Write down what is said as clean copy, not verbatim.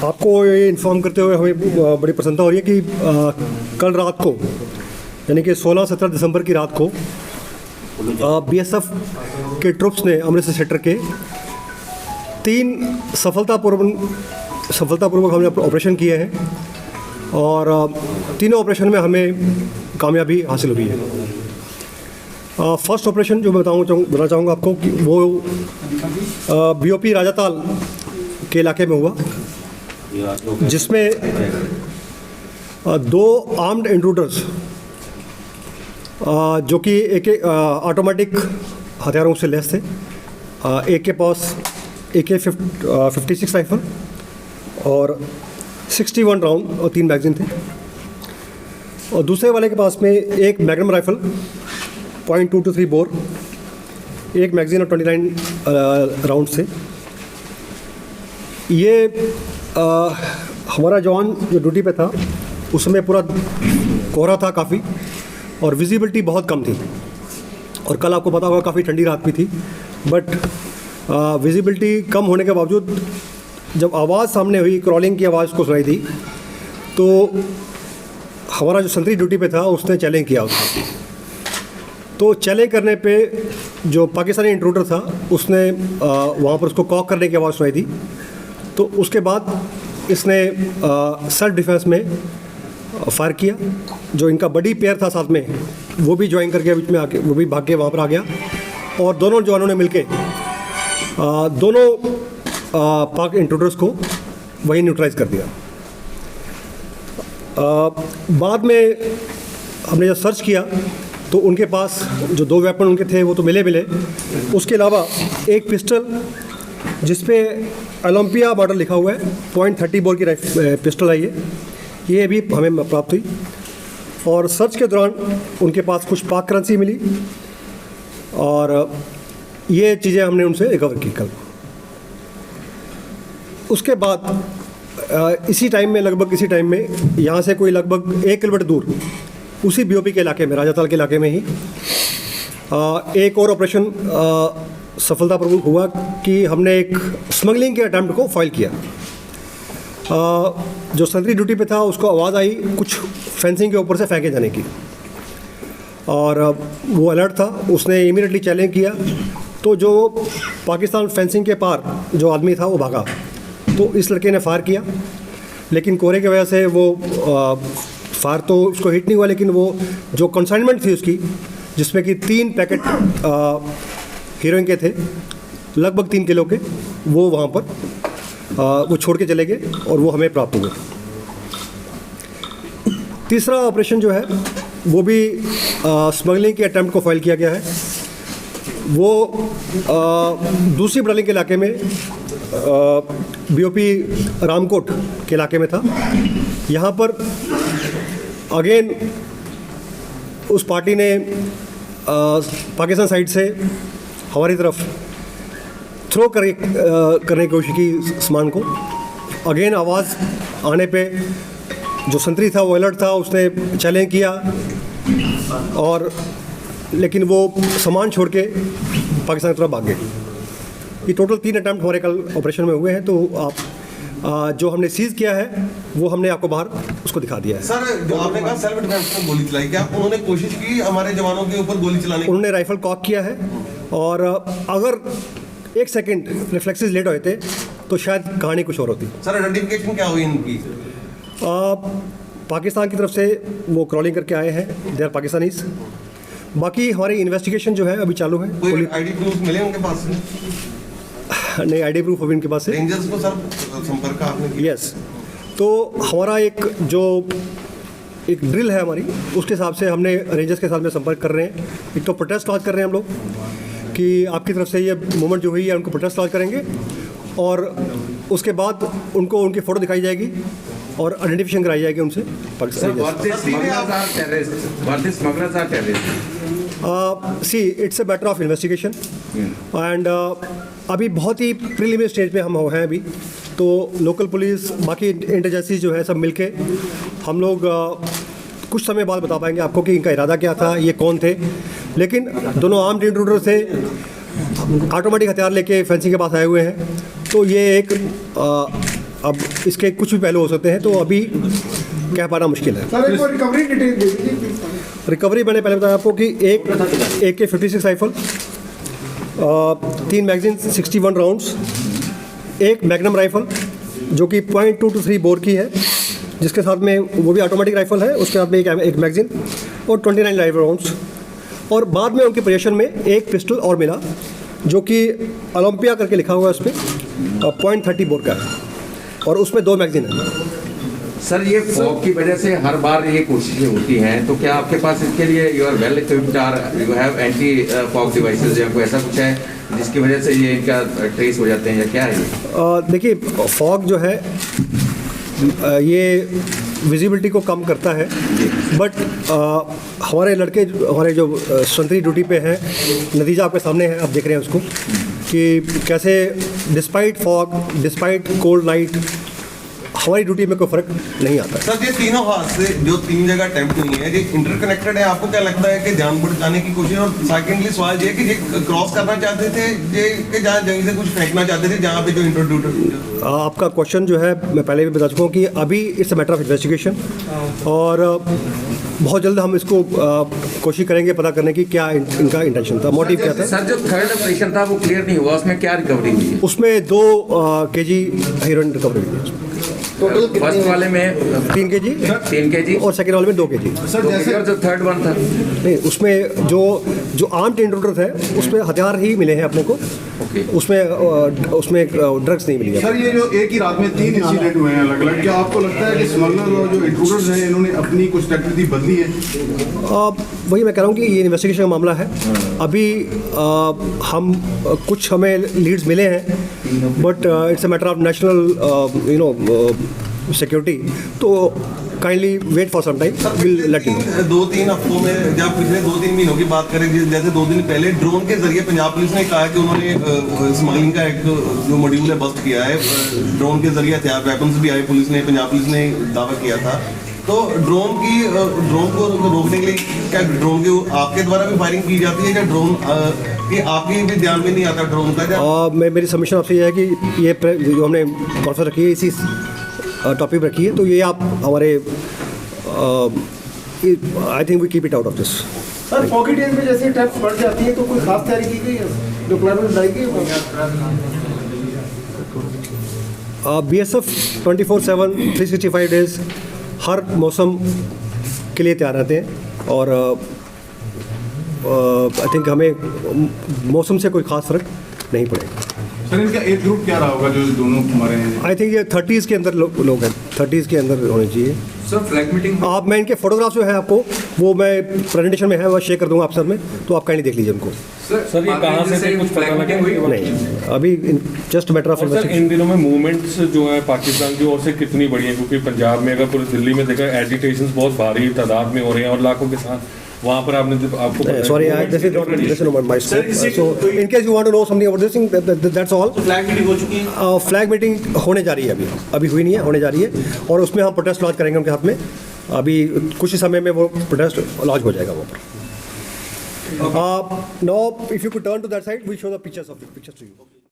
आपको ये इन्फॉर्म करते हुए हमें बड़ी प्रसन्नता हो रही है कि कल रात को यानी कि 16-17 दिसंबर की रात को बीएसएफ के ट्रुप्स ने अमृतसर सेक्टर के 3 सफलतापूर्वक हमने ऑपरेशन किए हैं और तीनों ऑपरेशन में हमें कामयाबी हासिल हुई है। फर्स्ट ऑपरेशन जो मैं बताना चाहूँगा आपको कि वो बीओपी राजाताल के इलाके में हुआ, जिसमें 2 आर्म्ड इंट्रूडर्स जो कि एक ऑटोमेटिक हथियारों से लैस थे। एक के पास AK-56 राइफल और 61 राउंड और 3 मैगजीन थे, और दूसरे वाले के पास में एक मैग्नम राइफल .223 बोर, एक मैगजीन और 29 राउंड से। ये हमारा जवान जो ड्यूटी पे था उस समय पूरा कोहरा था काफ़ी और विजिबिलिटी बहुत कम थी, और कल आपको पता होगा काफ़ी ठंडी रात भी थी, बट विजिबिलिटी कम होने के बावजूद जब आवाज़ सामने हुई, क्रॉलिंग की आवाज़ को सुनाई दी, तो हमारा जो संतरी ड्यूटी पे था उसने चैलेंज किया उसको। तो चैलेंज करने पे जो पाकिस्तानी इंट्रूडर था उसने वहाँ पर उसको कॉक करने की आवाज़ सुनाई दी। तो उसके बाद इसने सेल्फ डिफेंस में फायर किया। जो इनका बड़ी पेयर था साथ में वो भी ज्वाइन करके बीच में आके वो भी भाग के वहाँ पर आ गया, और दोनों जवानों ने मिलके दोनों पाक इंट्रूडर्स को वहीं न्यूट्रलाइज कर दिया। बाद में हमने जब सर्च किया तो उनके पास जो 2 वेपन उनके थे वो तो मिले। उसके अलावा एक पिस्टल जिसपे ओलंपिया मॉडल लिखा हुआ है, .30 बोर की पिस्टल है ये भी हमें प्राप्त हुई। और सर्च के दौरान उनके पास कुछ पाक करेंसी मिली, और ये चीज़ें हमने उनसे रिकवर की कल। उसके बाद इसी टाइम में यहाँ से कोई लगभग 1 किलोमीटर दूर उसी बीओपी के इलाके में, राजाताल के इलाके में ही एक और ऑपरेशन सफलतापूर्वक हुआ कि हमने एक स्मगलिंग के अटैम्प्ट को फाइल किया। जो संतरी ड्यूटी पे था उसको आवाज़ आई कुछ फेंसिंग के ऊपर से फेंके जाने की, और वो अलर्ट था, उसने इमीडिएटली चैलेंज किया। तो जो पाकिस्तान फेंसिंग के पार जो आदमी था वो भागा, तो इस लड़के ने फायर किया, लेकिन कोहरे की वजह से वो फायर तो उसको हिट नहीं हुआ, लेकिन वो जो कंसाइनमेंट थी उसकी, जिसमें कि 3 पैकेट हीरोइन के थे लगभग 3 किलो के, वो वहाँ पर वो छोड़ के चले गए और वो हमें प्राप्त हुए। तीसरा ऑपरेशन जो है वो भी स्मगलिंग के अटैम्प्ट को फाइल किया गया है। वो दूसरी बटालियन के इलाके में बीओपी रामकोट के इलाके में था। यहाँ पर अगेन उस पार्टी ने पाकिस्तान साइड से हमारी तरफ थ्रो करने की कोशिश की सामान को। अगेन आवाज़ आने पे जो संतरी था वो अलर्ट था, उसने चैलेंज किया, और लेकिन वो सामान छोड़ के पाकिस्तान की तरफ भाग गए। ये टोटल 3 अटैम्प्ट हमारे कल ऑपरेशन में हुए हैं। तो आप जो हमने सीज किया है वो हमने आपको बाहर उसको दिखा दिया है। सर, जो आपने कहा सेल्फ डिफेंस में गोली चलाई, क्या उन्होंने कोशिश की हमारे जवानों के ऊपर गोली चलाने की? उन्होंने राइफल कॉक किया है, और अगर 1 सेकंड रिफ्लेक्सेस लेट होते तो शायद कहानी कुछ और होती। सर, आइडेंटिफिकेशन क्या हुई इनकी? पाकिस्तान की तरफ से वो क्रॉलिंग करके आए हैं, दे आर पाकिस्तानीज। बाकी हमारी इन्वेस्टिगेशन जो है अभी चालू है। कोई आईडी प्रूफ मिले उनके पास से? नहीं, आईडी प्रूफ अभी इनके पास है। रेंजर्स को सर संपर्क आपने किया? यस, तो हमारा एक ड्रिल है हमारी, उसके हिसाब से हमने रेंजर्स के साथ में संपर्क कर रहे हैं। एक तो प्रोटेस्ट लॉन्च कर रहे हैं हम लोग कि आपकी तरफ से ये मूवमेंट जो हुई है उनको प्रोटेस्ट लॉन्च करेंगे, और उसके बाद उनको उनकी फ़ोटो दिखाई जाएगी और आइडेंटिफिकेशन कराई जाएगी उनसे। See it's a matter of investigation, and अभी बहुत ही प्रीलिमिनरी स्टेज पे हम हैं अभी। तो लोकल पुलिस, बाकी इंटेलिजेंसी जो है सब मिलके हम लोग कुछ समय बाद बता पाएंगे आपको कि इनका इरादा क्या था, ये कौन थे। लेकिन दोनों आर्म्ड इंट्रूडर थे, ऑटोमेटिक हथियार लेके फेंसिंग के पास आए हुए हैं। तो ये एक अब इसके कुछ भी पहलू हो सकते हैं, तो अभी कह पाना मुश्किल है। सर एक बार रिकवरी डिटेल दे दीजिए प्लीज। रिकवरी मैंने पहले बताया आपको कि एक AK-56 राइफल, 3 मैगजीन 61 राउंड्स, एक मैग्नम राइफल जो कि .223 बोर की है, जिसके साथ में वो भी ऑटोमेटिक राइफल है, उसके साथ में एक मैगजीन और 29 लाइव राउंड्स। और बाद में उनके पोजीशन में एक पिस्टल और मिला जो कि ओलंपिया करके लिखा हुआ है उस पर, .30 बोर का है, और उसमें 2 मैगजीन है। सर ये फॉग की वजह से हर बार ये कोशिशें होती हैं, तो क्या आपके पास इसके लिए यू आर वेल इक्विप्ड और you have anti fog devices या कोई ऐसा कुछ है जिसकी वजह से ये इनका ट्रेस हो जाते हैं, या क्या है ये? देखिए, फॉग जो है ये विजिबिलिटी को कम करता है, बट हमारे लड़के हमारे जो सेंट्री ड्यूटी पे हैं, नतीजा आपके सामने है, आप देख रहे हैं उसको कि कैसे despite fog, despite cold night, हमारी ड्यूटी में कोई फर्क नहीं आता। सर ये तीनों हादसे जो 3 जगह अटेम्प्ट हुई हैं, ये इंटरकनेक्टेड है, आपको क्या लगता है कि जान बचाने की कोशिश? और सेकेंडली सवाल ये कि ये क्रॉस करना चाहते थे, ये कि जहाँ जमीन से कुछ फेंकना चाहते थे, जहाँ पे जो इंट्रोड्यूटर? आपका क्वेश्चन जो है मैं पहले भी बता चुका हूँ कि अभी it's a matter of investigation, और बहुत जल्द हम इसको कोशिश करेंगे पता करने की क्या इनका इंटेंशन था, मोटिव क्या था। सर जो थर्ड ऑपरेशन था वो क्लियर नहीं हुआ, उसमें क्या रिकवरी हुई है? उसमें 2 kg हेरोइन रिकवरी हुई है। टोटल फर्स्ट वाले में 3 kg 3 kg और सेकेंड वाले में 2 kg। सर जैसे और जो थर्ड वन था नहीं, उसमें जो आर्म्ड इंट्रूडर थे उसमें हथियार ही मिले हैं अपने को, ओके। उसमें ड्रग्स नहीं मिली है। सर ये जो एक ही रात में 3 इंसिडेंट हुए हैं अलग अलग, क्या आपको लगता है कि स्मगलर और जो इंट्रूडर्स हैं इन्होंने अपनी कुछ एक्टिविटी बदली है? वही मैं कह रहा हूँ कि ये इन्वेस्टिगेशन का मामला है। अभी हम कुछ हमें लीड्स मिले हैं, but it's a matter of national security, तो kindly wait for some time, will let you know. 2-3 हफ्तों में, जब पिछले 2-3 महीनों की बात करें, जैसे 2 दिन पहले ड्रोन के जरिए पंजाब पुलिस ने कहा कि उन्होंने स्मगलिंग का एक जो मॉड्यूल है बस्ट किया है, ड्रोन के जरिए हथियार वेपन्स भी आए, पंजाब पुलिस ने दावा किया था। तो ड्रोन को रोकने के लिए क्या ड्रोन के आपके द्वारा भी फायरिंग की जाती है, या ड्रोन कि आपके भी ध्यान में नहीं आता ड्रोन का? मेरी सबमिशन आपसे ये है कि ये जो हमने कॉन्फ्रेंस रखी है इसी टॉपिक रखी है, तो ये आप हमारे I think we keep it out of this. Sir foggy days में जैसे ट्रैप बढ़ जाती है तो कोई खास तैयारी की गई है, डिप्लॉयमेंट बनाई गई है? BSF 24/7 365 डेज हर मौसम के लिए तैयार रहते हैं, और आई थिंक हमें मौसम से कोई ख़ास फर्क नहीं पड़ेगा। सर इनका एज ग्रुप क्या रहा होगा जो दोनों हमारे हैं? आई थिंक ये 30s के अंदर लोग हैं, 30s के अंदर होने चाहिए। सर फ्लैग मीटिंग आप, मैं इनके फोटोग्राफ्स जो है आपको वो मैं प्रेजेंटेशन में है वो शेयर कर दूंगा आप सब में, तो आप काइंडली देख लीजिए उनको। सर ये कहाँ से थे, कुछ पता लगा? नहीं, अभी जस्ट मैटर ऑफ सर इन दिनों में मूवमेंट्स जो है पाकिस्तान की ओर से कितनी बड़ी है, क्योंकि पंजाब में अगर पूरी दिल्ली में देखा एजिटेशंस बहुत भारी तादाद में हो रहे हैं और लाखों के साथ वहाँ पर आपको sorry, this is not my scope. So in case you want to know something about this thing, that's all. Flag meeting हो चुकी है? फ्लैग मीटिंग होने जा रही है, अभी हुई नहीं है, होने जा रही है, और उसमें हम प्रोटेस्ट लॉन्च करेंगे उनके हाथ में। अभी कुछ ही समय में वो प्रोटेस्ट लॉन्च हो जाएगा वहाँ पर। Now if you could turn to that side, we'll show the pictures to you.